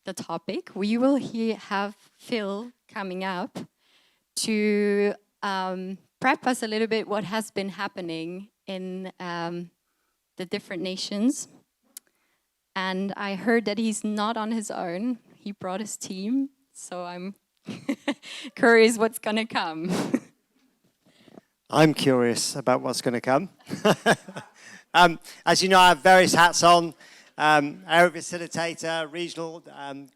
the topic. We will have Phil coming up to prep us a little bit what has been happening in the different nations. And I heard that he's not on his own. He brought his team, so I'm curious what's going to come. I'm curious about what's going to come. As you know, I have various hats on. Area facilitator, regional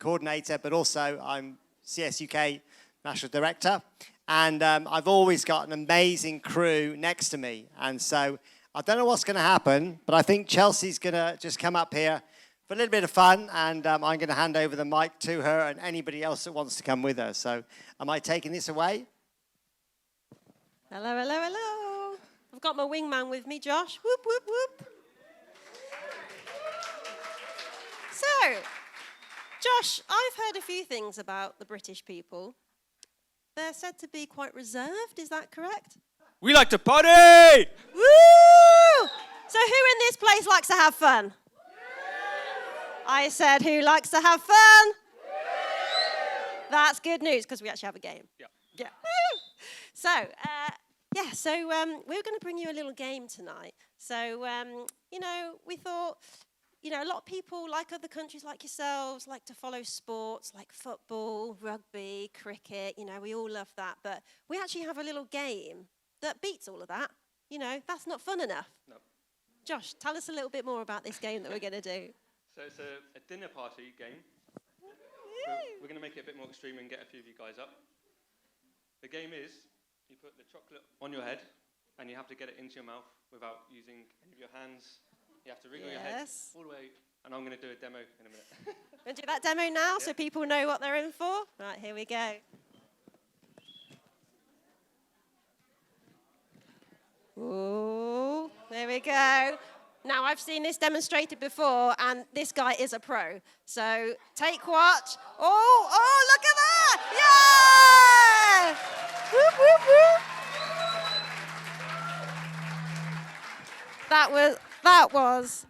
coordinator, but also I'm CSUK National Director. And I've always got an amazing crew next to me. And so I don't know what's going to happen, but I think Chelsea's going to just come up here for a little bit of fun, and I'm going to hand over the mic to her and anybody else that wants to come with her. So am I taking this away? Hello, hello, hello. I've got my wingman with me, Josh. Whoop, whoop, whoop. So, Josh, I've heard a few things about the British people. They're said to be quite reserved, is that correct? We like to party! Woo! So who in this place likes to have fun? I said, who likes to have fun? That's good news, because we actually have a game. Yeah. So, we're going to bring you a little game tonight. So, we thought, a lot of people, like other countries like yourselves, like to follow sports like football, rugby, cricket. We all love that. But we actually have a little game that beats all of that. That's not fun enough. No. Josh, tell us a little bit more about this game that we're going to do. So it's a dinner party game. We're going to make it a bit more extreme and get a few of you guys up. The game is, you put the chocolate on your head, and you have to get it into your mouth without using any of your hands. You have to wriggle your head all the way, and I'm going to do a demo in a minute. We'll do that demo now so people know what they're in for. Right, here we go. Ooh, there we go. Now, I've seen this demonstrated before, and this guy is a pro. So, take watch. Oh, look at that! Yeah! Whoop, whoop, whoop. That was.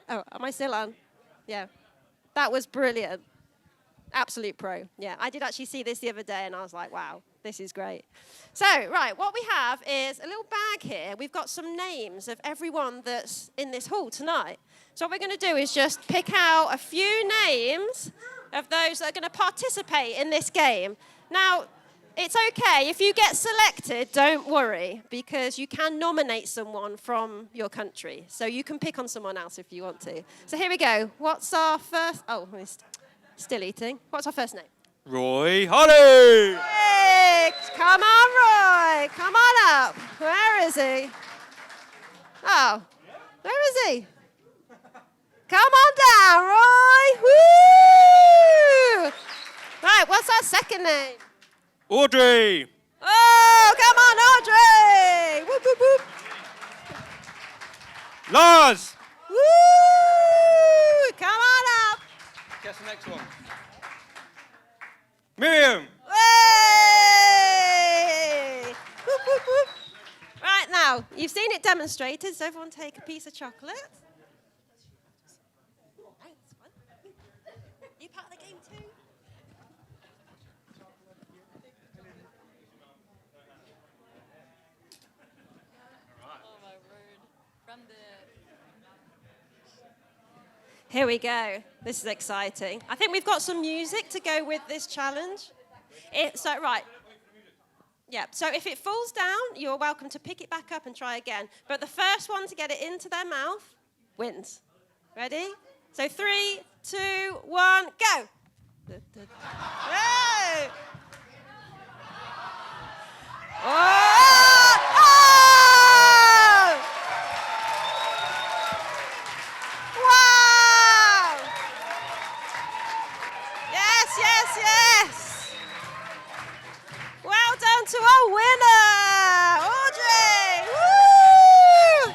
Oh, am I still on? Yeah. That was brilliant. Absolute pro. Yeah, I did actually see this the other day, and I was like, wow, this is great. So, right, what we have is a little bag here. We've got some names of everyone that's in this hall tonight. So what we're going to do is just pick out a few names of those that are going to participate in this game. Now, it's okay. If you get selected, don't worry, because you can nominate someone from your country. So you can pick on someone else if you want to. So here we go. What's our first... Oh, he's still eating. What's our first name? Roy Hardy! Hey, come on, Roy. Come on up. Where is he? Oh, where is he? Come on down, Roy. Woo! Right, what's our second name? Audrey! Oh, come on, Audrey! Whoop, whoop, whoop. Lars! Woo! Come on up. Guess the next one. Miriam! Hey! Whoop, whoop, whoop. Right, now, you've seen it demonstrated, so everyone take a piece of chocolate. Thanks, one. You part of the game too? Here we go. This is exciting. I think we've got some music to go with this challenge. Yeah, so if it falls down, you're welcome to pick it back up and try again. But the first one to get it into their mouth wins. Ready? So 3, 2, 1, go. Hey! Oh! Oh! Wow! Yes, yes, yes. Well done to our winner, Audrey. Woo!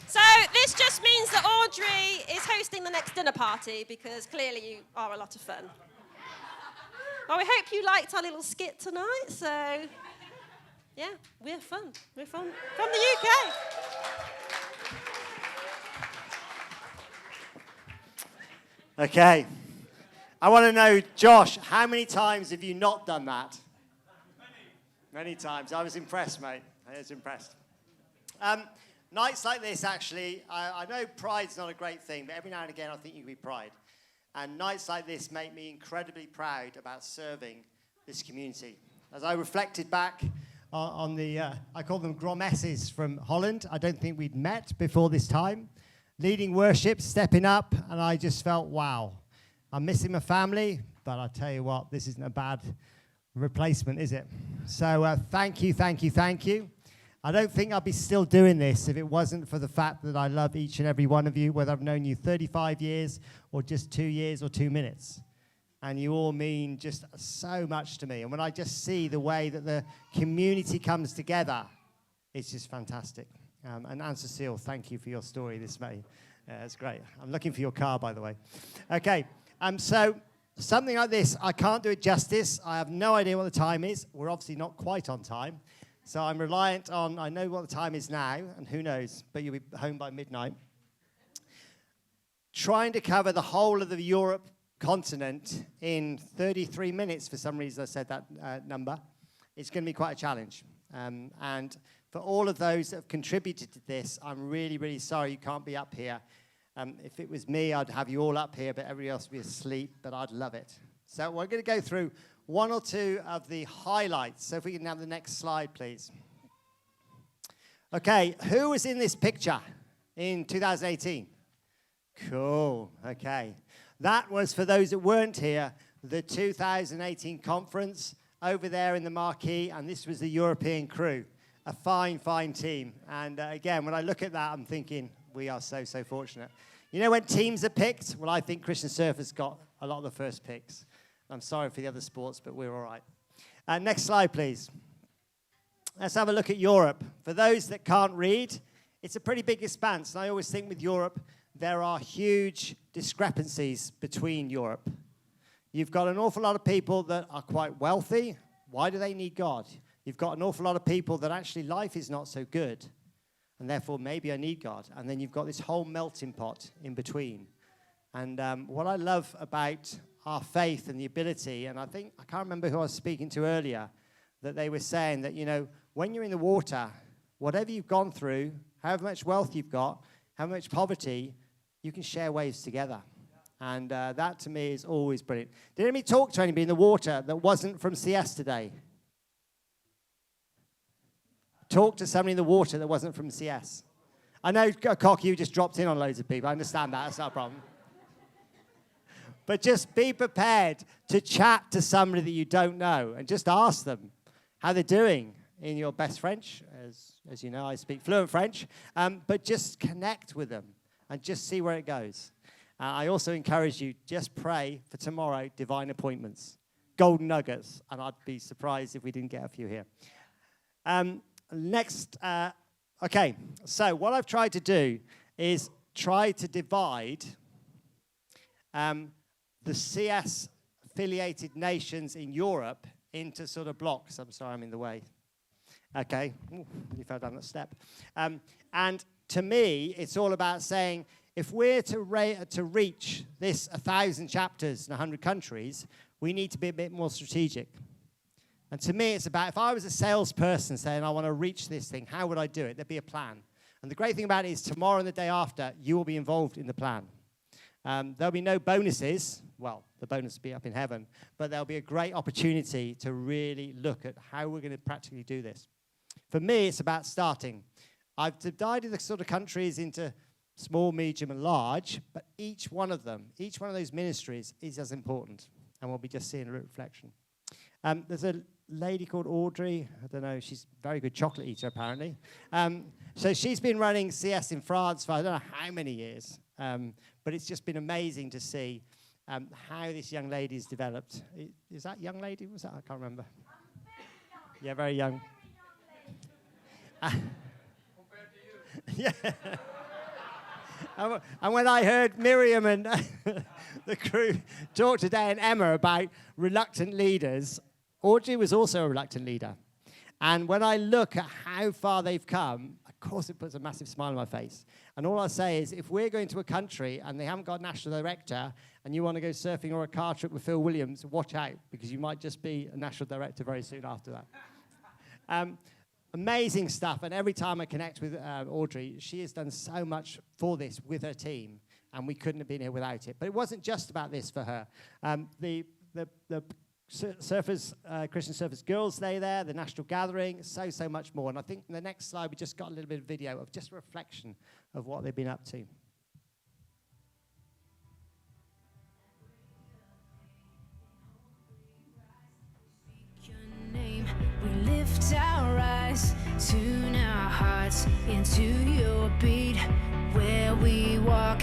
So this just means that Audrey is hosting the next dinner party because clearly you are a lot of fun. Well, we hope you liked our little skit tonight. So, yeah, we're fun. We're from the UK. Okay. I want to know, Josh, how many times have you not done that? Many times. I was impressed, mate. I was impressed. Nights like this, actually, I know pride's not a great thing, but every now and again I think you can be pride. And nights like this make me incredibly proud about serving this community. As I reflected back on the, I call them gromesses from Holland. I don't think we'd met before this time. Leading worship, stepping up, and I just felt, wow. I'm missing my family, but I tell you what, this isn't a bad replacement, is it? So thank you, thank you, thank you. I don't think I'd be still doing this if it wasn't for the fact that I love each and every one of you, whether I've known you 35 years or just 2 years or 2 minutes. And you all mean just so much to me. And when I just see the way that the community comes together, it's just fantastic. And Anne-Cecile, thank you for your story this May. It's great. I'm looking for your car, by the way. Okay, so something like this, I can't do it justice. I have no idea what the time is. We're obviously not quite on time. So I'm reliant on, I know what the time is now, and who knows, but you'll be home by midnight. Trying to cover the whole of the Europe continent in 33 minutes, for some reason I said that number, it's going to be quite a challenge. And for all of those that have contributed to this, I'm really, really sorry you can't be up here. If it was me, I'd have you all up here, but everybody else would be asleep, but I'd love it. So we're going to go through one or two of the highlights. So if we can have the next slide, please. Okay, who was in this picture in 2018? Cool, okay. That was, for those that weren't here, the 2018 conference over there in the marquee, and this was the European crew. A fine, fine team. And again, when I look at that, I'm thinking, we are so, so fortunate. You know when teams are picked? Well, I think Christian Surf has got a lot of the first picks. I'm sorry for the other sports, but we're all right. Next slide, please. Let's have a look at Europe. For those that can't read, it's a pretty big expanse. And I always think with Europe, there are huge discrepancies between Europe. You've got an awful lot of people that are quite wealthy. Why do they need God? You've got an awful lot of people that actually life is not so good, and therefore maybe I need God. And then you've got this whole melting pot in between. And what I love about our faith and the ability, and I can't remember who I was speaking to earlier, that they were saying that, you know, when you're in the water, whatever you've gone through, however much wealth you've got, how much poverty, you can share waves together. And that, to me, is always brilliant. Did anybody talk to anybody in the water that wasn't from CS today? Talk to somebody in the water that wasn't from CS. I know, Cock, you just dropped in on loads of people. I understand that. That's not a problem. But just be prepared to chat to somebody that you don't know and just ask them how they're doing in your best French. As you know, I speak fluent French. But just connect with them and just see where it goes. I also encourage you, just pray for tomorrow, divine appointments, golden nuggets, and I'd be surprised if we didn't get a few here. Okay, so what I've tried to do is try to divide the CS-affiliated nations in Europe into sort of blocks. I'm sorry, I'm in the way. Okay, ooh, you fell down that step. And to me, it's all about saying, if we're to reach this 1,000 chapters in 100 countries, we need to be a bit more strategic. And to me, it's about, if I was a salesperson saying, I want to reach this thing, how would I do it? There'd be a plan. And the great thing about it is tomorrow and the day after, you will be involved in the plan. There'll be no bonuses. Well, the bonus will be up in heaven. But there'll be a great opportunity to really look at how we're going to practically do this. For me, it's about starting. I've divided the sort of countries into small, medium, and large, but each one of those ministries is as important, and we'll be just seeing a reflection. There's a lady called Audrey. I don't know, she's a very good chocolate eater, apparently. So she's been running CS in France for I don't know how many years, but it's just been amazing to see how this young lady's developed. Is that young lady? Was that? I can't remember. Yeah, very young. Compared to you. Yeah. And when I heard Miriam and the crew talk today and Emma about reluctant leaders, Audrey was also a reluctant leader. And when I look at how far they've come, I of course it puts a massive smile on my face. And all I say is, if we're going to a country and they haven't got a national director and you want to go surfing or a car trip with Phil Williams, watch out, because you might just be a national director very soon after that. Amazing stuff, and every time I connect with Audrey, she has done so much for this with her team, and we couldn't have been here without it. But it wasn't just about this for her. The surfers, Christian Surfers Girls Day there, the national gathering, so much more. And I think in the next slide, we just got a little bit of video of just a reflection of what they've been up to. We lift our eyes, tune our hearts into your beat. Where we walk,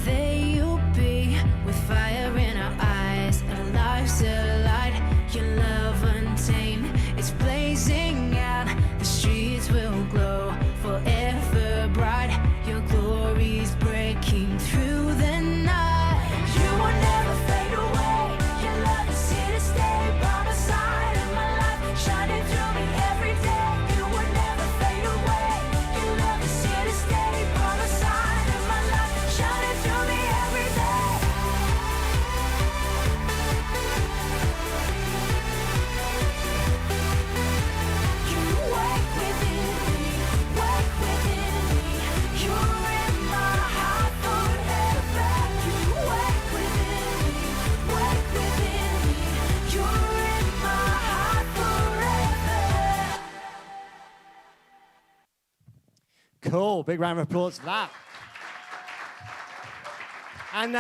there you'll be, with fire in our eyes, our lives alight. Your love untamed, it's blazing out. The streets will glow forever bright. Your glory's breaking through the night. You will never fade away. Your love is here to stay by my side of my life, shining through me every day. You will never fade away. Your love is here to stay by my side of my life, shining through me every day. You wake within me, wake within me. You're in my heart forever. You wake within me, wake within me. You're in my heart forever. Cool. Big round of applause for that. And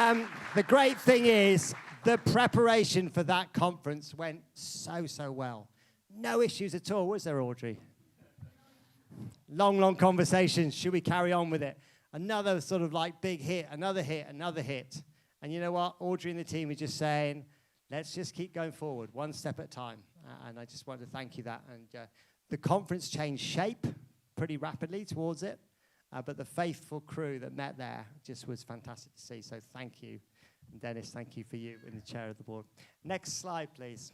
the great thing is, the preparation for that conference went so well. No issues at all, was there, Audrey? Long conversations. Should we carry on with it? Another sort of like big hit, another hit. And you know what? Audrey and the team are just saying, let's just keep going forward, one step at a time. And I just want to thank you that. And the conference changed shape pretty rapidly towards it. But the faithful crew that met there just was fantastic to see. So thank you. And Dennis, thank you for you in the chair of the board. Next slide, please.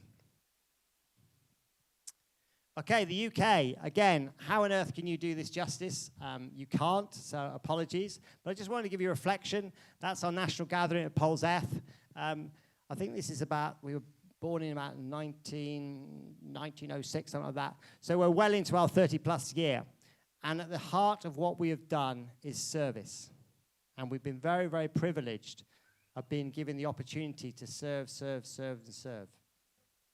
Okay, the UK. Again, how on earth can you do this justice? You can't, so apologies. But I just wanted to give you a reflection. That's our national gathering at Poles F. I think this is about, we were born in about 1906, something like that. So we're well into our 30-plus year. And at the heart of what we have done is service. And we've been very privileged of being given the opportunity to serve.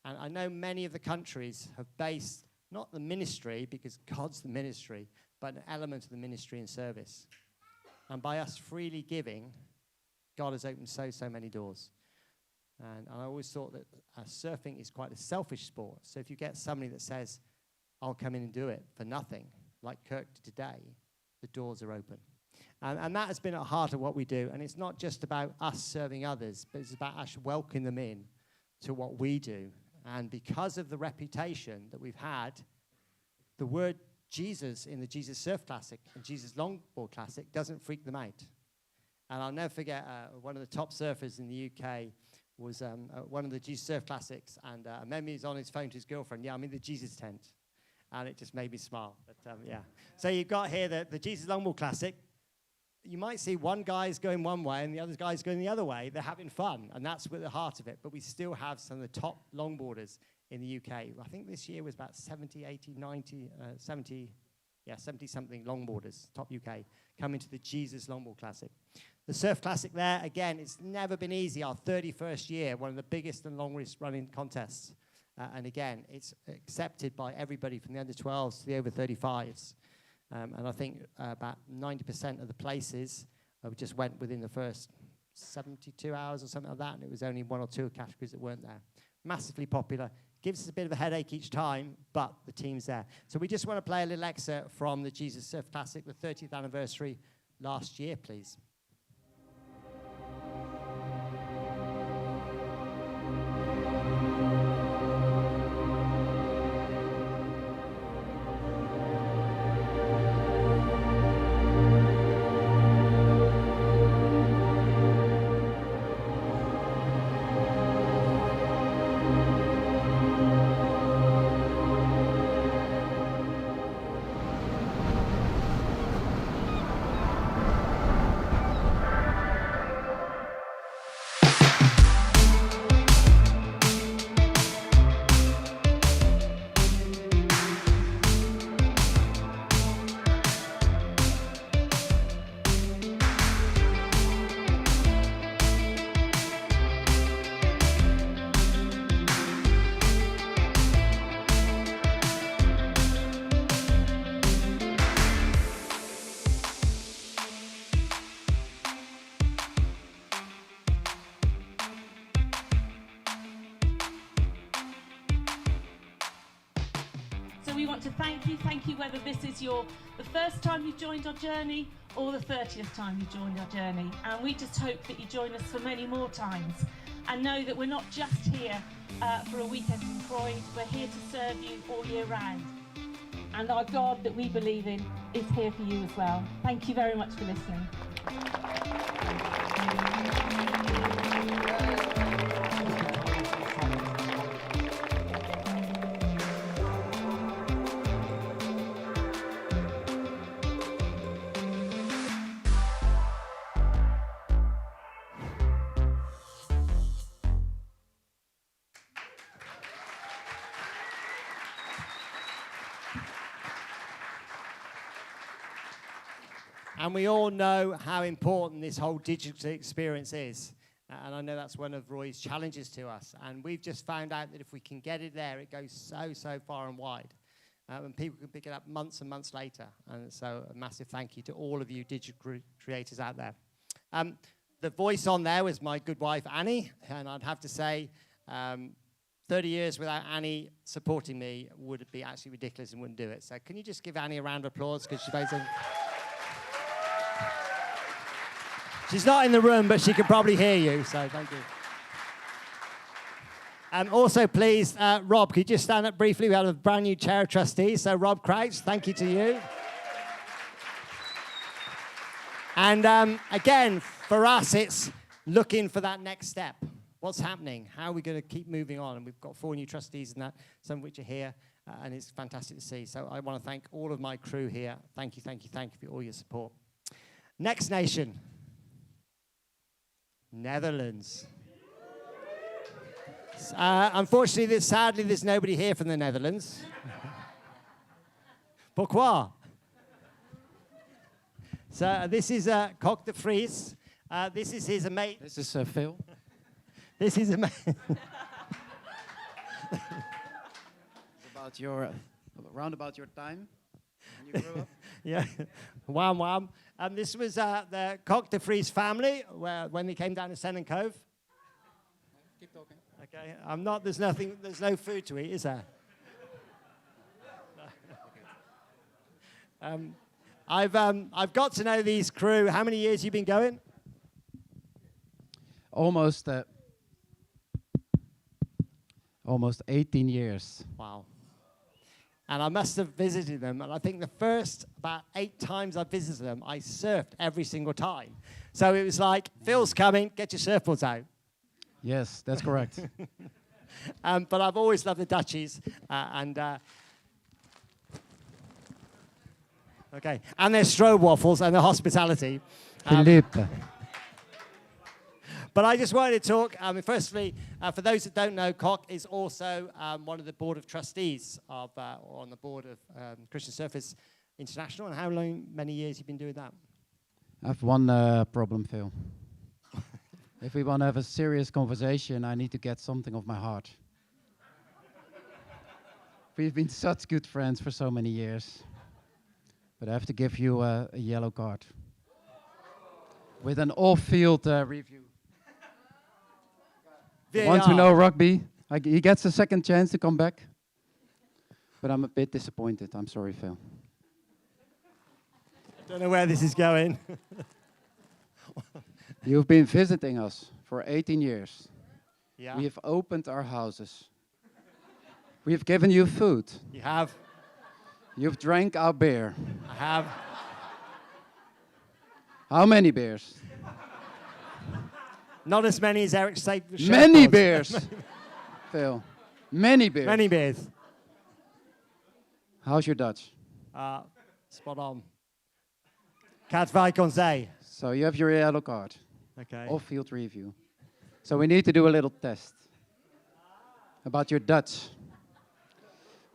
And I know many of the countries have based not the ministry, because God's the ministry, but an element of the ministry in service. And by us freely giving, God has opened so many doors. And I always thought that surfing is quite a selfish sport. So if you get somebody that says, I'll come in and do it for nothing, like Kirk did today, the doors are open. And that has been at the heart of what we do. And it's not just about us serving others, but it's about us welcoming them in to what we do. And because of the reputation that we've had, the word Jesus in the Jesus Surf Classic and Jesus Longboard Classic doesn't freak them out. And I'll never forget, one of the top surfers in the UK was one of the Jesus Surf Classics. And I remember he was on his phone to his girlfriend, I'm in the Jesus tent. And it just made me smile. But yeah. So you've got here the Jesus Longboard Classic. You might see one guy's going one way and the other guy's going the other way. They're having fun, and that's at the heart of it. But we still have some of the top longboarders in the UK. I think this year was about 70, 80, 90, 70-something longboarders, top UK, coming to the Jesus Longboard Classic. The Surf Classic there, again, it's never been easy. Our 31st year, one of the biggest and longest running contests. And again, it's accepted by everybody from the under 12s to the over 35s. And I think about 90% of the places just went within the first 72 hours or something like that, and it was only one or two categories that weren't there. Massively popular. Gives us a bit of a headache each time, but the team's there. So we just want to play a little excerpt from the Jesus Surf Classic, the 30th anniversary last year, please. we want to thank you whether this is the first time you've joined our journey or the 30th time you've joined our journey. And we just hope that you join us for many more times. And know that we're not just here for a weekend in Croydon, we're here to serve you all year round. And our God that we believe in is here for you as well. Thank you very much for listening. And we all know how important this whole digital experience is. And I know that's one of Roy's challenges to us. And we've just found out that if we can get it there, it goes so far and wide. And people can pick it up months and months later. And so a massive thank you to all of you digital creators out there. The voice on there was my good wife, Annie. And I'd have to say, 30 years without Annie supporting me would be actually ridiculous and wouldn't do it. So can you just give Annie a round of applause? Because she's not in the room, but she can probably hear you, so thank you. Also, please, Rob, could you just stand up briefly? We have a brand new chair of trustees, so Rob Crouch, thank you to you. And again, for us, it's looking for that next step. What's happening? How are we going to keep moving on? And we've got 4 new trustees in that, some of which are here, and it's fantastic to see. So I want to thank all of my crew here. Thank you for all your support. Next nation. Netherlands. Unfortunately, sadly, there's nobody here from the Netherlands. Pourquoi? So this is Kok de Vries. This is his mate. This is Phil. This is a mate. Around about your time when you grew up. Yeah, wham wham. This was the Kok de Vries family when they came down to Sennen Cove. Keep talking. Okay, there's no food to eat, is there? I've got to know these crew. How many years you been going? Almost 18 years. Wow. And I must have visited them, and I think the first about 8 times I visited them, I surfed every single time. So it was like, Phil's coming, get your surfboards out. Yes, that's correct. But I've always loved the Dutchies, okay, and their strobe waffles and their hospitality. Philippe. But I just wanted to talk, firstly, for those that don't know, Kok is also one of the board of trustees on the board of Christian Surfers International. And how many years have you been doing that? I have one problem, Phil. If we want to have a serious conversation, I need to get something off my heart. We've been such good friends for so many years. But I have to give you a yellow card. With an off-field review. Want to know rugby? He gets a second chance to come back. But I'm a bit disappointed. I'm sorry, Phil. Don't know where this is going. You've been visiting us for 18 years. Yeah. We have opened our houses. We have given you food. You have. You've drank our beer. I have. How many beers? Not as many as Eric said. Many beers, Phil. Many beers. Many beers. How's your Dutch? Spot on. Kat Vijkonzee. So you have your yellow card. Okay. Off-field review. So we need to do a little test about your Dutch.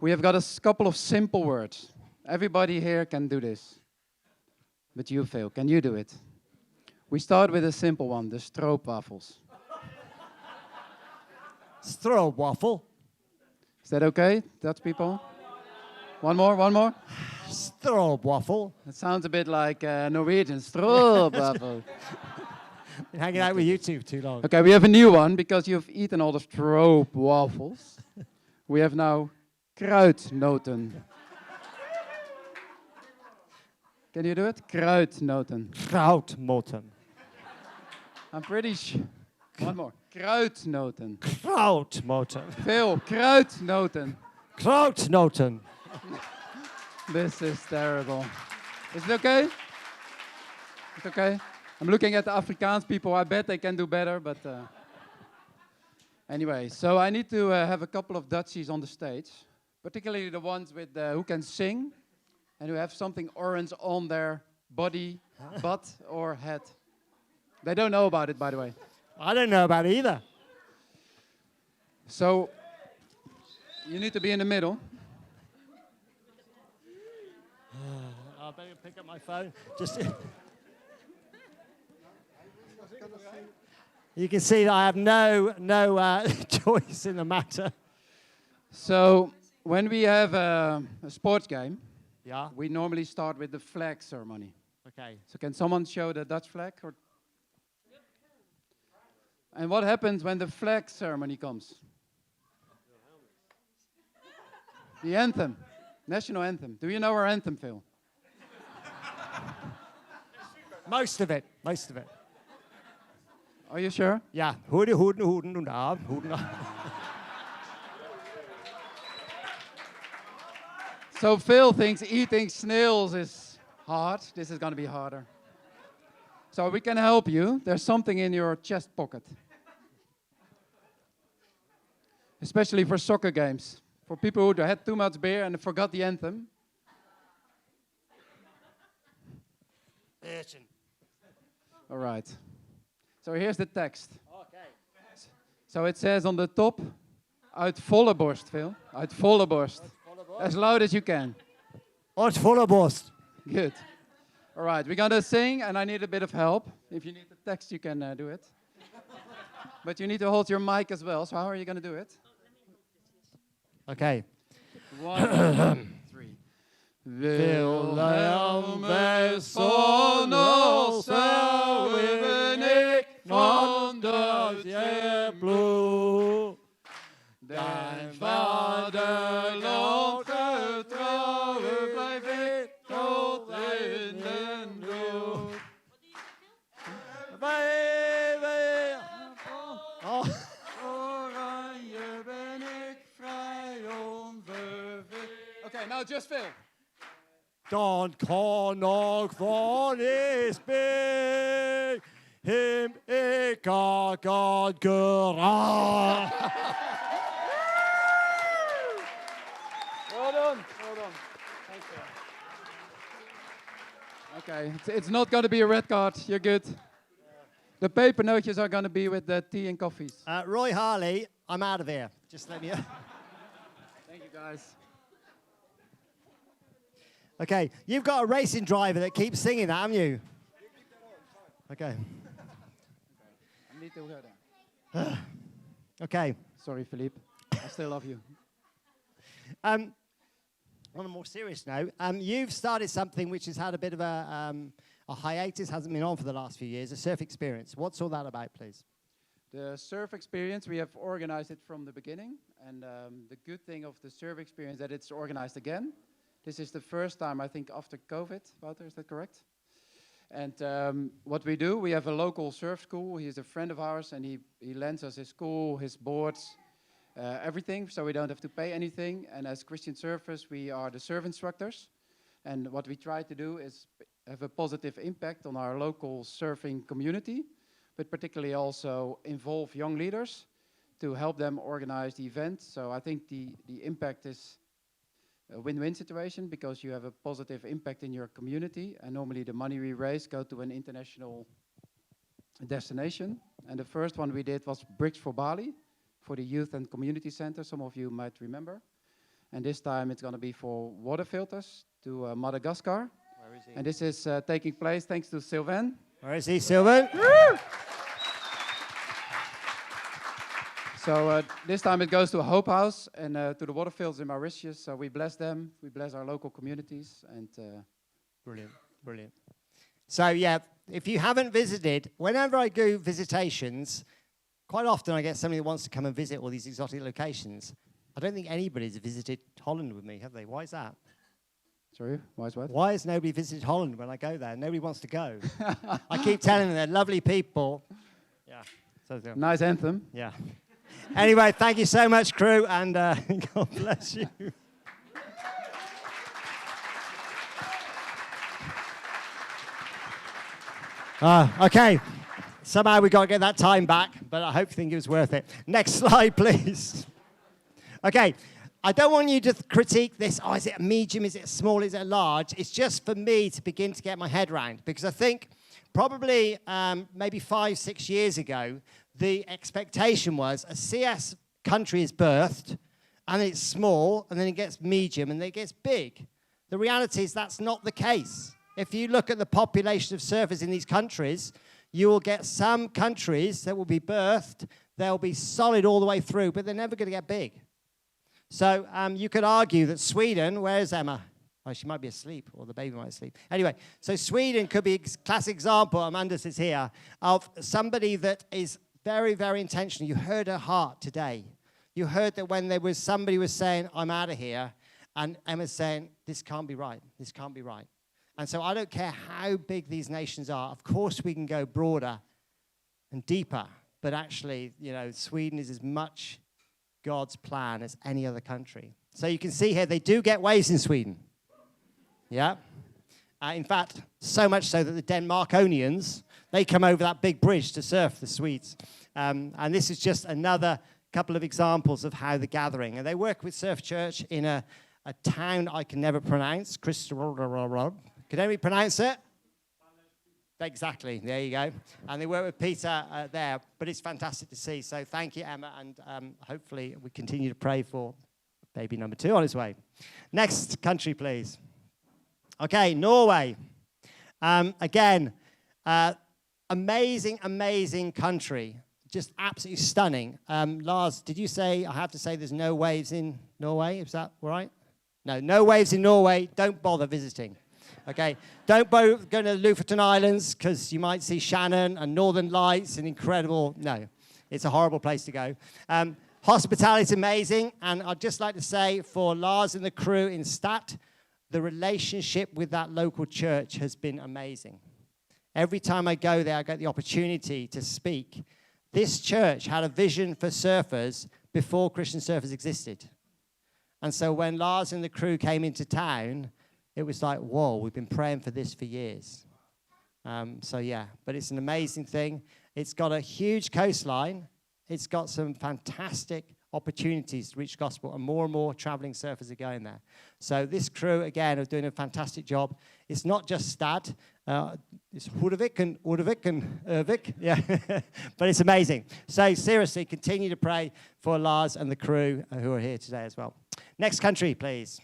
We have got a couple of simple words. Everybody here can do this. But you, Phil, can you do it? We start with a simple one, the stroopwafels. Stroopwafel. Is that okay, Dutch people? One more? Stroopwafel. It sounds a bit like Norwegian, stroopwafel. Been hanging out with you two too long. Okay, we have a new one, because you've eaten all the stroopwafels. We have now kruidnoten Can you do it? Kruidnoten. Krautmoten. I'm pretty sure. One more. Kruidnoten. Krautmoten. Phil, kruidnoten. Krautnoten. This is terrible. Is it okay? It's okay? I'm looking at the Afrikaans people. I bet they can do better, but... Anyway, so I need to have a couple of Dutchies on the stage, particularly the ones with who can sing and who have something orange on their body, butt, or head. They don't know about it, by the way. I don't know about it either. So you need to be in the middle. I better pick up my phone. Just. You can see that I have no choice in the matter. So when we have a sports game, Yeah. we normally start with the flag ceremony. Okay. So can someone show the Dutch flag? And what happens when the flag ceremony comes? The anthem, national anthem. Do you know our anthem, Phil? Most of it. Most of it. Are you sure? Yeah. Hoeden, hoeden, hoeden, hoeden, hoeden. So Phil thinks eating snails is hard. This is going to be harder. So we can help you. There's something in your chest pocket. Especially for soccer games. For people who had too much beer and forgot the anthem. All right. So here's the text. Okay. So it says on the top, uit volle borst, Phil. Uit volle borst. As loud as you can. Uit volle borst. Good. All right, we're going to sing, and I need a bit of help. If you need the text, you can do it. But you need to hold your mic as well, so how are you going to do it? Okay. 1, 3. Wilhelm is van ons, ben ik van Duits bloed. Dein vaderland getrouwe blijf ik tot in den dood. Oranje ben ik vrij onverwit. Okay, now just Phil. Dan kan nog van is big, him ik had geraakt. Well done. Well done. Thanks, sir. Okay, it's not going to be a red card. You're good. The paper notes are going to be with the tea and coffees. Roy Harley, I'm out of here. Just let me know. Thank you, guys. Okay, you've got a racing driver that keeps singing that, haven't you? Okay. I need to go down. Okay. Sorry, Philippe. I still love you. On a more serious note, you've started something which has had a bit of a hiatus, hasn't been on for the last few years, a surf experience. What's all that about, please? The surf experience, we have organized it from the beginning. And the good thing of the surf experience that it's organized again. This is the first time, I think, after COVID. Wouter, is that correct? And what we do, we have a local surf school. He's a friend of ours, and he lends us his school, his boards, everything, so we don't have to pay anything. And as Christian surfers, we are the surf instructors. And what we try to do is have a positive impact on our local surfing community, but particularly also involve young leaders to help them organize the event. So I think the impact is a win-win situation because you have a positive impact in your community, and normally the money we raise go to an international destination. And the first one we did was Bricks for Bali, for the youth and community center. Some of you might remember. And this time it's going to be for water filters to Madagascar. Where is he? And this is taking place thanks to Sylvain. Where is he, Sylvain? So this time it goes to a Hope House and to the water fields in Mauritius. So we bless them, we bless our local communities, and Brilliant, brilliant. So yeah, if you haven't visited, whenever I do visitations, quite often I get somebody that wants to come and visit all these exotic locations. I don't think anybody's visited Holland with me, have they? Why is that? Sorry, why is what? Why has nobody visited Holland when I go there? Nobody wants to go. I keep telling them they're lovely people. Yeah. So, Nice anthem. yeah. Anyway, thank you so much, crew, and God bless you. Okay. Somehow we got to get that time back, but I hope you think it was worth it. Next slide, please. Okay. I don't want you to critique this, oh, is it a medium, is it a small, is it a large? It's just for me to begin to get my head around, because I think probably maybe 5-6 years ago, the expectation was a CS country is birthed, and it's small, and then it gets medium, and then it gets big. The reality is that's not the case. If you look at the population of surfers in these countries, you will get some countries that will be birthed, they'll be solid all the way through, but they're never going to get big. So you could argue that Sweden, where is Emma? Oh, she might be asleep, or the baby might be asleep. Anyway, so Sweden could be a classic example, Amanda is here, of somebody that is very, very intentional. You heard her heart today. You heard that when there was somebody was saying, I'm out of here, and Emma's saying, this can't be right, this can't be right. And so I don't care how big these nations are. Of course, we can go broader and deeper, but actually, you know, Sweden is as much God's plan as any other country. So you can see here, they do get waves in Sweden. Yeah. In fact, so much so that the Denmarkonians, they come over that big bridge to surf the Swedes. And this is just another couple of examples of how the gathering. And they work with Surf Church in a town I can never pronounce. Can anybody pronounce it? Exactly, there you go. And they work with Peter there, but it's fantastic to see. So thank you, Emma, and hopefully we continue to pray for baby number 2 on his way. Next country, please. Okay, Norway. Again, amazing, amazing country. Just absolutely stunning. Lars, did you say, I have to say there's no waves in Norway? Is that right? No, no waves in Norway. Don't bother visiting. Okay, don't go to the Lofoten Islands because you might see Shannon and Northern Lights and incredible. No, it's a horrible place to go. Hospitality is amazing, and I'd just like to say for Lars and the crew in Stat, the relationship with that local church has been amazing. Every time I go there, I get the opportunity to speak. This church had a vision for surfers before Christian surfers existed. And so when Lars and the crew came into town, it was like, whoa, we've been praying for this for years. So yeah, but it's an amazing thing. It's got a huge coastline. It's got some fantastic opportunities to reach gospel, and more traveling surfers are going there. So this crew, again, are doing a fantastic job. It's not just Stad. It's Hurvik and Urvik. Yeah, but it's amazing. So seriously, continue to pray for Lars and the crew who are here today as well. Next country, please.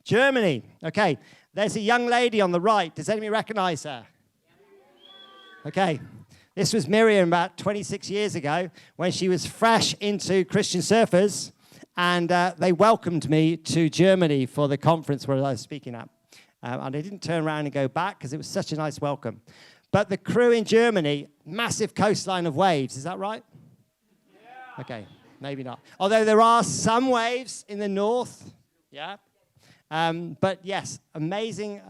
Germany. Okay, there's a young lady on the right. Does anybody recognize her? Okay, this was Miriam about 26 years ago when she was fresh into Christian surfers, and they welcomed me to Germany for the conference where I was speaking at. And I didn't turn around and go back because it was such a nice welcome. But the crew in Germany, massive coastline of waves. Is that right? Yeah. Okay, maybe not. Although there are some waves in the north. Yeah. But yes, amazing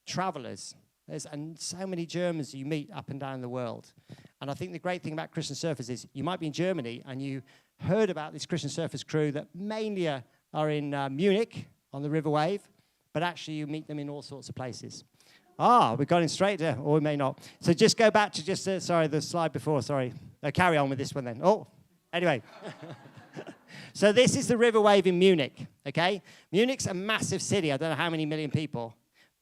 travelers. There's so many Germans you meet up and down the world. And I think the great thing about Christian surfers is you might be in Germany and you heard about this Christian surfers crew that mainly are in Munich on the River Wave, but actually you meet them in all sorts of places. We've gone in straight there, or we may not. So just go back to the slide before, sorry. Carry on with this one then. Anyway. So this is the River Wave in Munich, okay? Munich's a massive city. I don't know how many million people,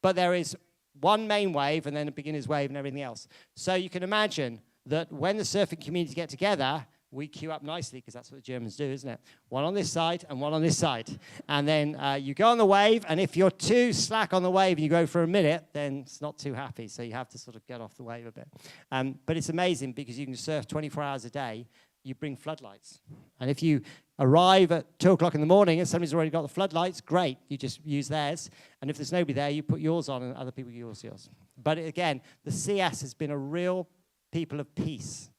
but there is one main wave and then a beginner's wave and everything else. So you can imagine that when the surfing community get together, we queue up nicely because that's what the Germans do, isn't it? One on this side and one on this side. And then you go on the wave, and if you're too slack on the wave and you go for a minute, then it's not too happy. So you have to sort of get off the wave a bit. But it's amazing because you can surf 24 hours a day. You bring floodlights. And if you arrive at 2 o'clock in the morning and somebody's already got the floodlights, great. You just use theirs. And if there's nobody there, you put yours on and other people use yours. But again, the CS has been a real people of peace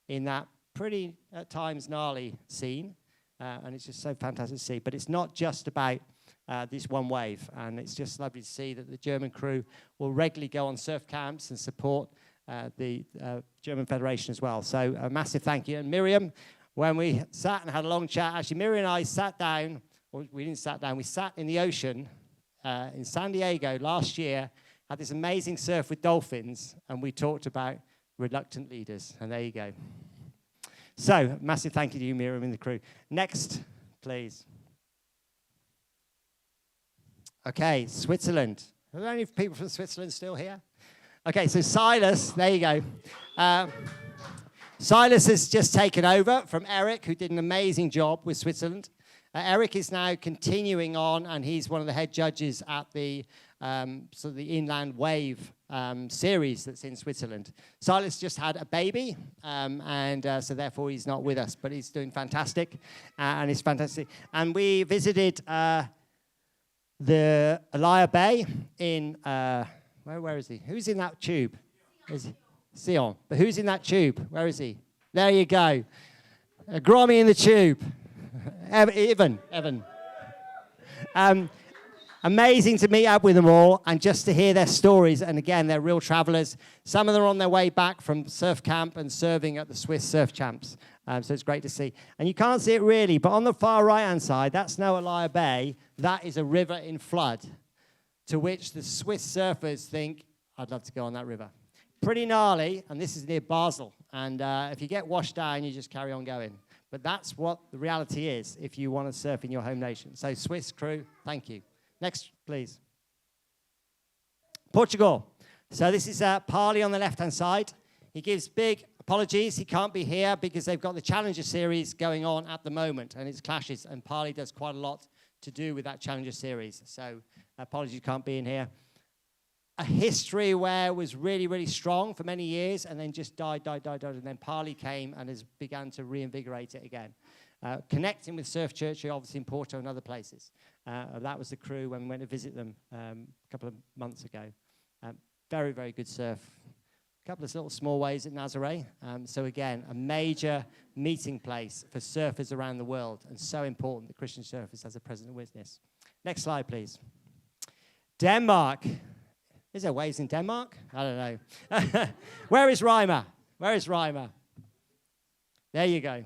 in that pretty, at times, gnarly scene. And it's just so fantastic to see. But it's not just about this one wave. And it's just lovely to see that the German crew will regularly go on surf camps and support the German Federation as well. So a massive thank you. And Miriam, when we sat and had a long chat, actually Miriam and I sat down, or we didn't sat down, we sat in the ocean in San Diego last year, had this amazing surf with dolphins, and we talked about reluctant leaders. And there you go. So massive thank you to you, Miriam, and the crew. Next, please. Okay, Switzerland. Are there any people from Switzerland still here? Okay, so Silas, there you go. Silas has just taken over from Eric, who did an amazing job with Switzerland. Eric is now continuing on, and he's one of the head judges at the sort of the Inland Wave series that's in Switzerland. Silas just had a baby, and so therefore he's not with us, but he's doing fantastic, and it's fantastic. And we visited the Elia Bay in, where is he? Who's in that tube? Sion. But who's in that tube? Where is he? There you go. Grommy in the tube. Evan. Amazing to meet up with them all and just to hear their stories. And again, they're real travelers. Some of them are on their way back from surf camp and serving at the Swiss Surf Champs. So it's great to see. And you can't see it really, but on the far right-hand side, that's no Elia Bay. That is a river in flood, to which the Swiss surfers think, I'd love to go on that river. Pretty gnarly, and this is near Basel. And if you get washed down, you just carry on going. But that's what the reality is if you want to surf in your home nation. So Swiss crew, thank you. Next, please. Portugal. So this is Parley on the left-hand side. He gives big apologies. He can't be here because they've got the Challenger Series going on at the moment, and it's clashes, and Parley does quite a lot to do with that Challenger Series. So apologies, can't be in here. A history where it was really, really strong for many years and then just died. And then Parley came and has begun to reinvigorate it again. Connecting with Surf Church, obviously in Porto and other places. That was the crew when we went to visit them a couple of months ago. Very, very good surf. A couple of little small waves at Nazaré. So again, a major meeting place for surfers around the world, and so important that Christian Surfers has a present witness. Next slide, please. Denmark. Is there waves in Denmark? I don't know. Where is Reimer? Where is Reimer? There you go.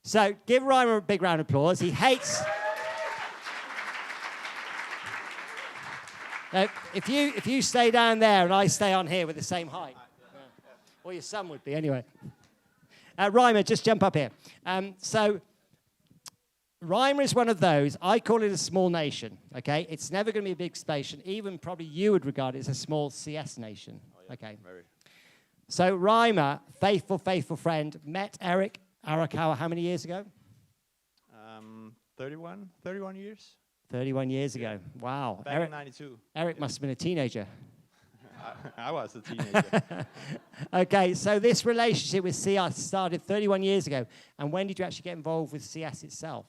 So give Reimer a big round of applause. He hates... Now, if you stay down there and I stay on here with the same height, or your son would be anyway. Reimer, just jump up here. So Reimer is one of those, I call it a small nation, okay? It's never going to be a big station. Even probably you would regard it as a small CS nation, okay? Very. So Reimer, faithful friend, met Eric Arakawa how many years ago? 31 years. 31 years ago. Wow. Back in 92. Eric must have been a teenager. I was a teenager. Okay, so this relationship with CS started 31 years ago. And when did you actually get involved with CS itself?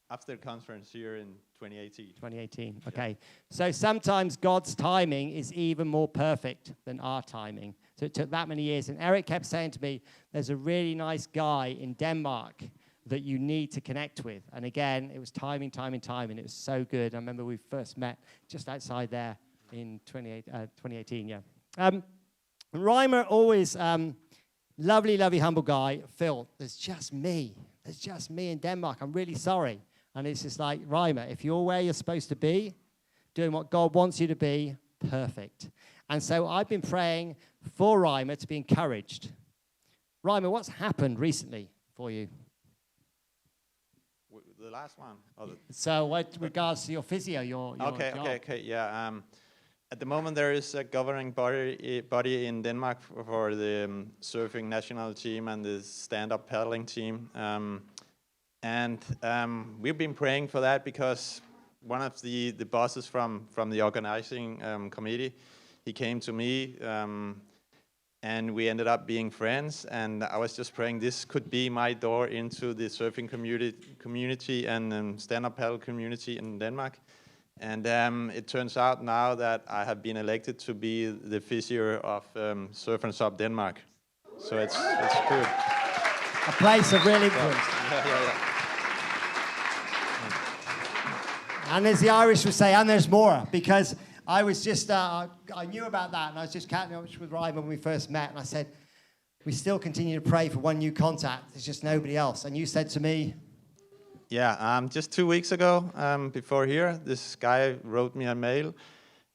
After the conference here in 2018. 2018, okay. Yeah. So sometimes God's timing is even more perfect than our timing. So it took that many years. And Eric kept saying to me, there's a really nice guy in Denmark that you need to connect with. And again, it was timing, and it was so good. I remember we first met just outside there in 2018, yeah. Reimer, always lovely, humble guy. Phil, there's just me in Denmark. I'm really sorry. And it's just like, Reimer, if you're where you're supposed to be, doing what God wants you to be, perfect. And so I've been praying for Reimer to be encouraged. Reimer, what's happened recently for you? The last one. So with regards to your physio, your job. Okay, yeah. At the moment, there is a governing body in Denmark for the surfing national team and the stand-up paddling team. We've been praying for that because one of the bosses from the organizing committee, he came to me and we ended up being friends, and I was just praying this could be my door into the surfing community and stand-up paddle community in Denmark. And it turns out now that I have been elected to be the physio of Surf and Sub Denmark. So it's good. A place of real influence. Yeah. And as the Irish would say, and there's more, because I was just, I knew about that, and I was just catching up with Ryan when we first met, and I said, we still continue to pray for one new contact. There's just nobody else. And you said to me, Yeah, just 2 weeks ago, before here, this guy wrote me a mail.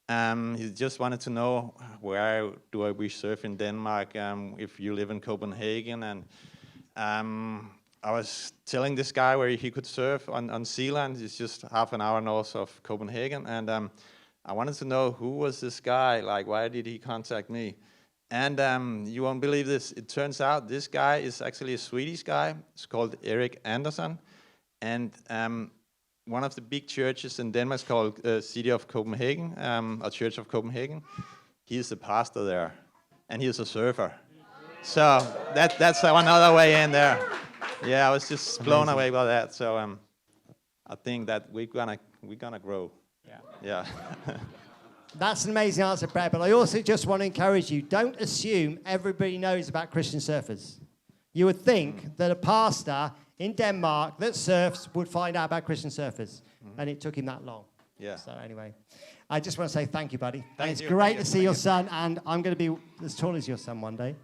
He just wanted to know where do we surf in Denmark, if you live in Copenhagen. And I was telling this guy where he could surf on Zealand. It's just half an hour north of Copenhagen. And I wanted to know who was this guy, like why did he contact me? And you won't believe this. It turns out this guy is actually a Swedish guy. It's called Erik Anderson. And one of the big churches in Denmark is called City of Copenhagen, a Church of Copenhagen. He is the pastor there, and he is a surfer. So that's another way in there. Yeah, I was just blown away by that. So I think that we're gonna grow. Yeah. that's an amazing answer, Brad, but I also just want to encourage you, don't assume everybody knows about Christian surfers. You would think that a pastor in Denmark that surfs would find out about Christian surfers, and it took him that long. Yeah. So anyway, I just want to say thank you, buddy. Thank it's you, great thank to you, see thank your you. son, and I'm going to be as tall as your son one day.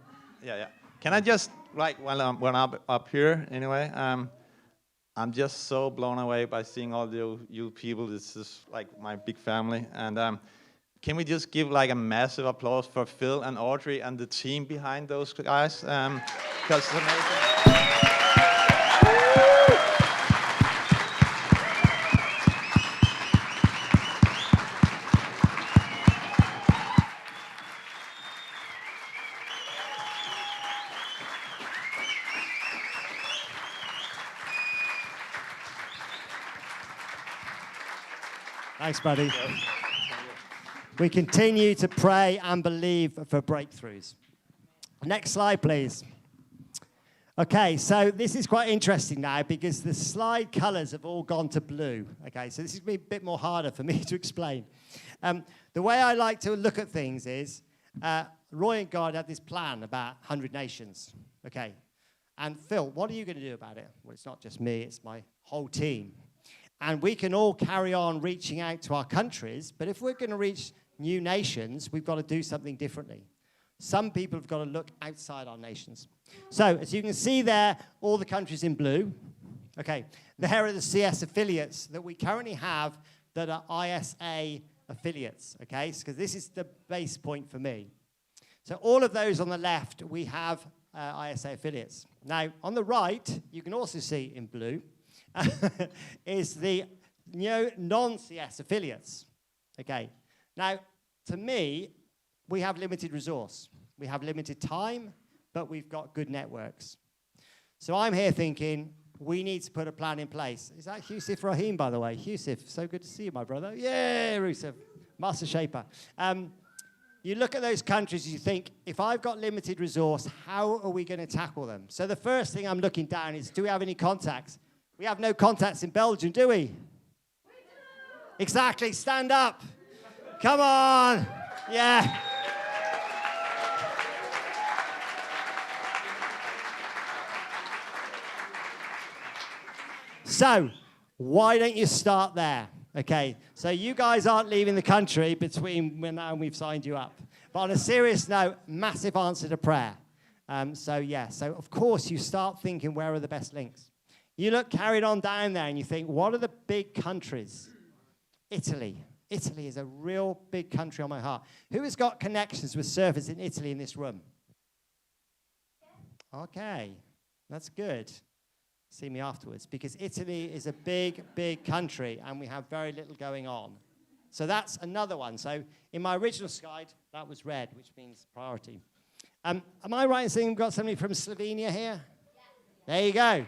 Yeah. Can I just, like, when I'm up here, anyway, I'm just so blown away by seeing all you people. This is like my big family. And can we just give like a massive applause for Phil and Audrey and the team behind those guys? Because it's amazing. Thanks, buddy. We continue to pray and believe for breakthroughs. Next slide, please. Okay, so this is quite interesting now because the slide colors have all gone to blue. Okay, so this is going to be a bit more harder for me to explain. The way I like to look at things is Roy and God had this plan about 100 nations. Okay, and Phil, what are you going to do about it? Well, it's not just me, it's my whole team. And we can all carry on reaching out to our countries, but if we're going to reach new nations, we've got to do something differently. Some people have got to look outside our nations. So, as you can see there, all the countries in blue. Okay, there are the CS affiliates that we currently have that are ISA affiliates, okay? Because this is the base point for me. So all of those on the left, we have ISA affiliates. Now, on the right, you can also see in blue, is the non-CS affiliates. Okay. Now, to me, we have limited resource. We have limited time, but we've got good networks. So I'm here thinking we need to put a plan in place. Is that Yusuf Rahim, by the way? Yusuf, so good to see you, my brother. Yeah, Yusuf, Master Shaper. You look at those countries, you think, if I've got limited resource, how are we going to tackle them? So the first thing I'm looking down is, do we have any contacts? We have no contacts in Belgium, do we? Exactly, stand up. Come on. Yeah. So, why don't you start there? Okay, so you guys aren't leaving the country between now and we've signed you up. But on a serious note, massive answer to prayer. So of course you start thinking, where are the best links? You look carried on down there and you think, what are the big countries? Italy. Italy is a real big country on my heart. Who has got connections with surfers in Italy in this room? Okay, that's good. See me afterwards, because Italy is a big, big country and we have very little going on. So that's another one. So in my original slide, that was red, which means priority. Am I right in saying we've got somebody from Slovenia here? Yes. There you go.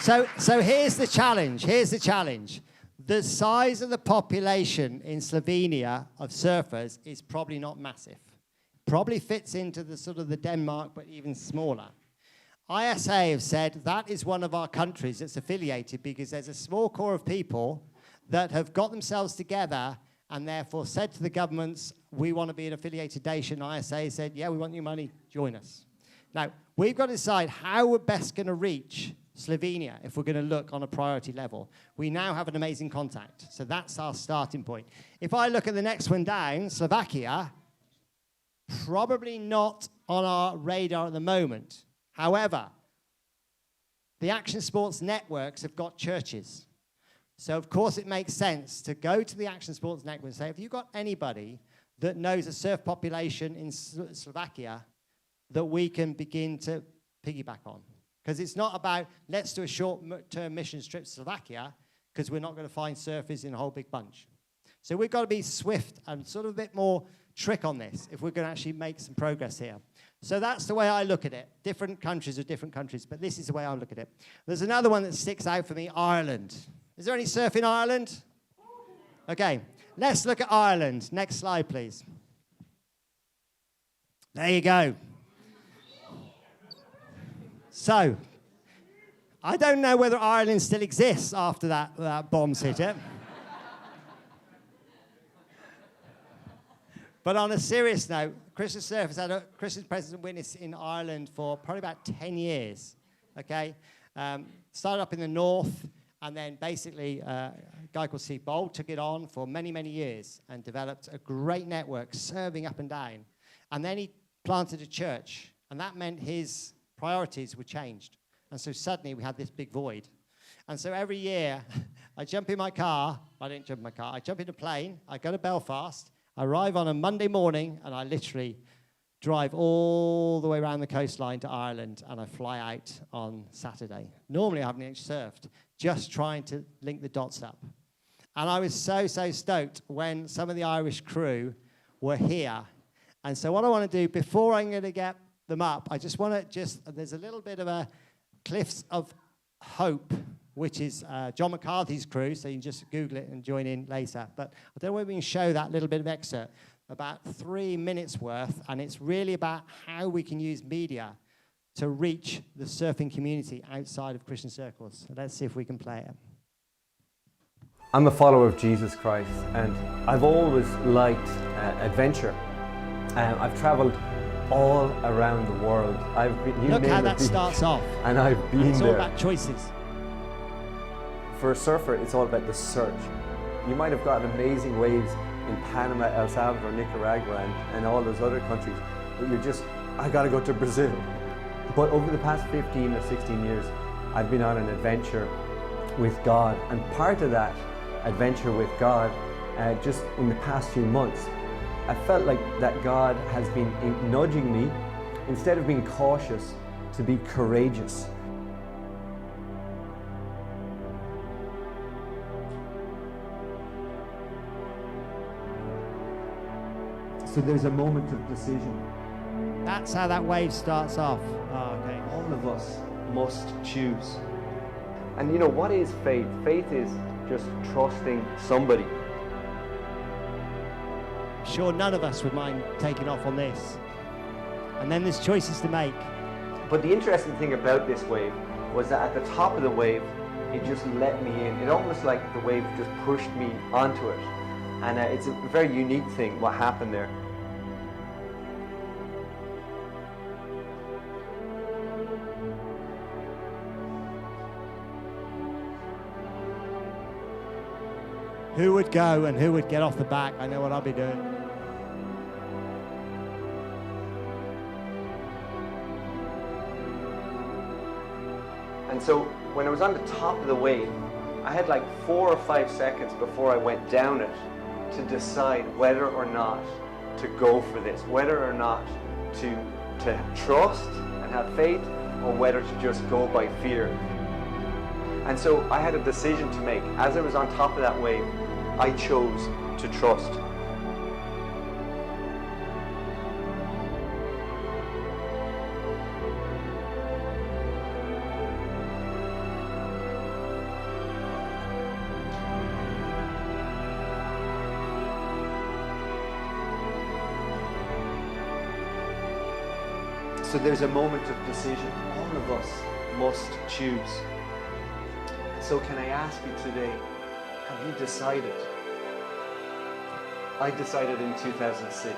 So here's the challenge. The size of the population in Slovenia of surfers is probably not massive. Probably fits into the sort of the Denmark, but even smaller. ISA have said that is one of our countries that's affiliated because there's a small core of people that have got themselves together and therefore said to the governments, we want to be an affiliated nation. ISA said, yeah, we want your money, join us. Now, we've got to decide how we're best going to reach Slovenia if we're going to look on a priority level. We now have an amazing contact, so that's our starting point. If I look at the next one down, Slovakia, probably not on our radar at the moment. However, the Action Sports networks have got churches. So, of course, it makes sense to go to the Action Sports network and say, have you got anybody that knows a surf population in Slovakia that we can begin to piggyback on? Because it's not about, let's do a short-term mission trip to Slovakia, because we're not going to find surfers in a whole big bunch. So we've got to be swift and sort of a bit more trick on this if we're going to actually make some progress here. So that's the way I look at it. Different countries are different countries, but this is the way I look at it. There's another one that sticks out for me, Ireland. Is there any surf in Ireland? Okay, let's look at Ireland. Next slide, please. There you go. So, I don't know whether Ireland still exists after that bomb's hit it. But on a serious note, Christian Surf has had a Christian presence and witness in Ireland for probably about 10 years, okay? Started up in the north, and then basically a guy called Steve Bold took it on for many, many years and developed a great network serving up and down. And then he planted a church, and that meant his priorities were changed. And so suddenly we had this big void. And so every year, I jump in my car. I didn't jump in my car. I jump in a plane. I go to Belfast. I arrive on a Monday morning, and I literally drive all the way around the coastline to Ireland, and I fly out on Saturday. Normally, I haven't even surfed, just trying to link the dots up. And I was so stoked when some of the Irish crew were here. And so what I want to do, before I'm going to get them up, I just want to there's a little bit of a Cliffs of Hope, which is John McCarthy's crew, so you can just Google it and join in later. But I don't know whether we can show that little bit of excerpt, about 3 minutes worth, and it's really about how we can use media to reach the surfing community outside of Christian circles. So let's see if we can play it. I'm a follower of Jesus Christ, and I've always liked adventure. I've traveled all around the world. Look how that starts off. And I've been there. It's all about choices. For a surfer, it's all about the search. You might have got amazing waves in Panama, El Salvador, Nicaragua, and all those other countries, but you're just, I gotta go to Brazil. But over the past 15 or 16 years, I've been on an adventure with God, and part of that adventure with God, just in the past few months, I felt like that God has been nudging me, instead of being cautious, to be courageous. So there's a moment of decision. That's how that wave starts off. Oh, okay. All of us must choose. And you know, what is faith? Faith is just trusting somebody. Sure, none of us would mind taking off on this. And then there's choices to make. But the interesting thing about this wave was that at the top of the wave, it just let me in. It almost like the wave just pushed me onto it. And it's a very unique thing, what happened there. Who would go and who would get off the back? I know what I'll be doing. And so when I was on the top of the wave, I had like 4 or 5 seconds before I went down it to decide whether or not to go for this, whether or not to trust and have faith, or whether to just go by fear. And so I had a decision to make. As I was on top of that wave, I chose to trust. So there's a moment of decision. All of us must choose. So can I ask you today, have you decided? I decided in 2006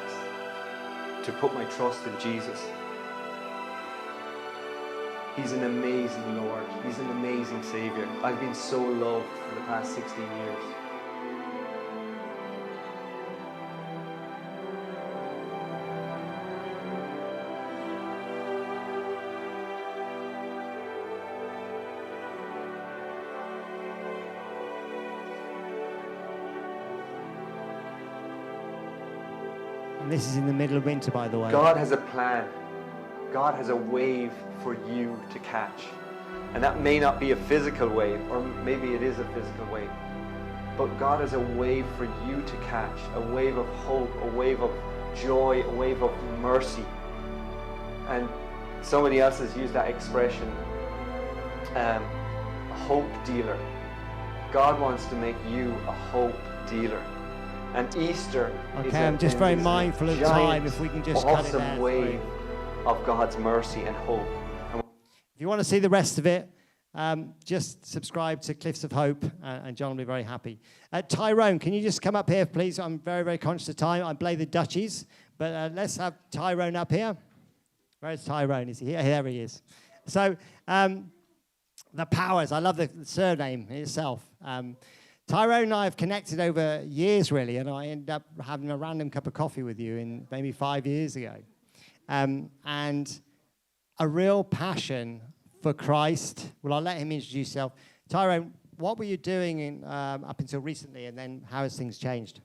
to put my trust in Jesus. He's an amazing Lord. He's an amazing Savior. I've been so loved for the past 16 years. And this is in the middle of winter, by the way. God has a plan. God has a wave for you to catch. And that may not be a physical wave, or maybe it is a physical wave. But God has a wave for you to catch, a wave of hope, a wave of joy, a wave of mercy. And somebody else has used that expression, a hope dealer. God wants to make you a hope dealer. And Easter is I'm just very is mindful of giant, time. If we can just cut it awesome there. wave of God's mercy and hope. If you want to see the rest of it, just subscribe to Cliffs of Hope, and John will be very happy. Tyrone, can you just come up here, please? I'm very, very conscious of time. I play the Duchies, but let's have Tyrone up here. Where's Tyrone? Is he here? There he is. So, the Powers. I love the surname in itself. Tyrone and I have connected over years, really, and I ended up having a random cup of coffee with you in maybe 5 years ago. And a real passion for Christ. Well, I'll let him introduce himself. Tyrone, what were you doing up until recently, and then how has things changed?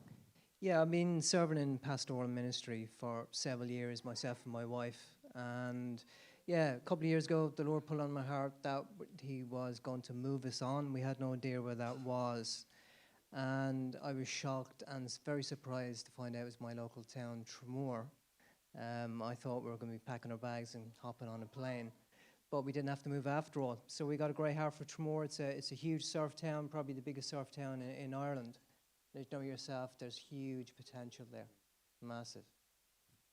Yeah, I've been serving in pastoral ministry for several years, myself and my wife. And yeah, a couple of years ago, the Lord put on my heart that he was going to move us on. We had no idea where that was. And I was shocked and very surprised to find out it was my local town, Tremor. I thought we were going to be packing our bags and hopping on a plane, but we didn't have to move after all. So we got a great heart for Tremor. It's a huge surf town, probably the biggest surf town in Ireland. You know yourself, there's huge potential there, massive.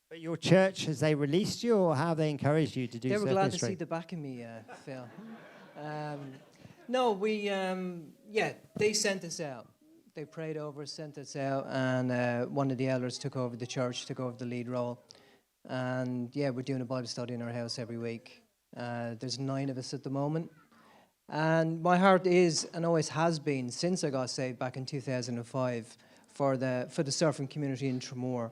But your church, has they released you, or how have they encouraged you to do They were surf glad ministry? to see the back of me, Phil. No, they sent us out. They prayed over us, sent us out, and one of the elders took over the church, took over the lead role. And yeah, we're doing a Bible study in our house every week. There's 9 of us at the moment. And my heart is, and always has been, since I got saved back in 2005, for the surfing community in Tremor.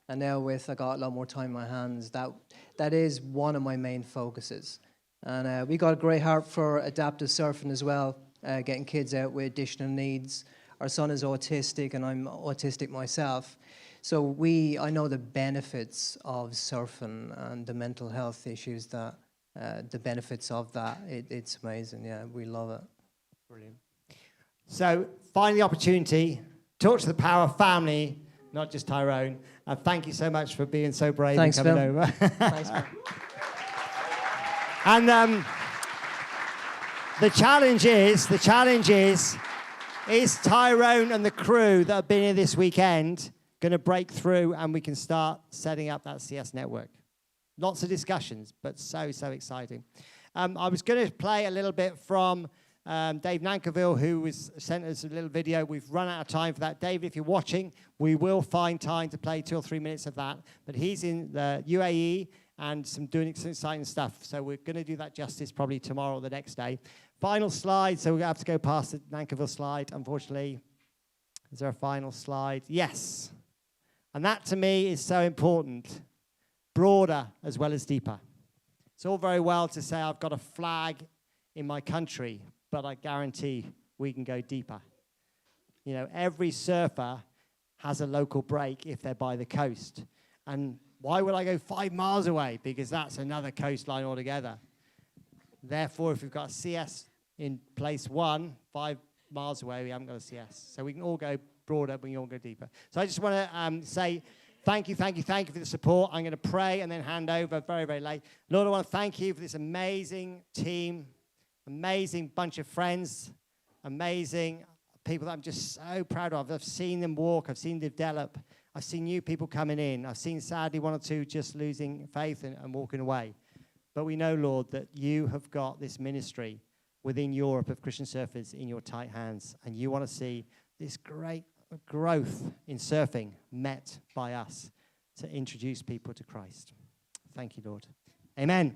And now I got a lot more time in my hands, that is one of my main focuses. And we got a great heart for adaptive surfing as well, getting kids out with additional needs. Our son is autistic, and I'm autistic myself. So I know the benefits of surfing and the mental health issues that, the benefits of that. It's amazing, yeah, we love it. Brilliant. So, find the opportunity, talk to the Power family, not just Tyrone. Thank you so much for being so brave Thanks, and coming Phil. over. Thanks, Phil. And the challenge is Tyrone and the crew that have been here this weekend going to break through, and we can start setting up that CS network. Lots of discussions, but so exciting. I was going to play a little bit from Dave Nankerville, who sent us a little video. We've run out of time for that. David, if you're watching, we will find time to play 2 or 3 minutes of that. But he's in the UAE and doing some exciting stuff. So we're going to do that justice probably tomorrow or the next day. Final slide, so we're going to have to go past the Nankerville slide, unfortunately. Is there a final slide? Yes. And that, to me, is so important. Broader as well as deeper. It's all very well to say I've got a flag in my country, but I guarantee we can go deeper. You know, every surfer has a local break if they're by the coast. And why would I go 5 miles away? Because that's another coastline altogether. Therefore, if we've got a CS in place 1, 5 miles away, we haven't got a CS. So we can all go broader, but we can all go deeper. So I just want to say thank you for the support. I'm going to pray and then hand over very, very late. Lord, I want to thank you for this amazing team, amazing bunch of friends, amazing people that I'm just so proud of. I've seen them walk. I've seen them develop. I've seen new people coming in. I've seen, sadly, 1 or 2 just losing faith and walking away. But we know, Lord, that you have got this ministry within Europe of Christian surfers in your tight hands. And you want to see this great growth in surfing met by us to introduce people to Christ. Thank you, Lord. Amen.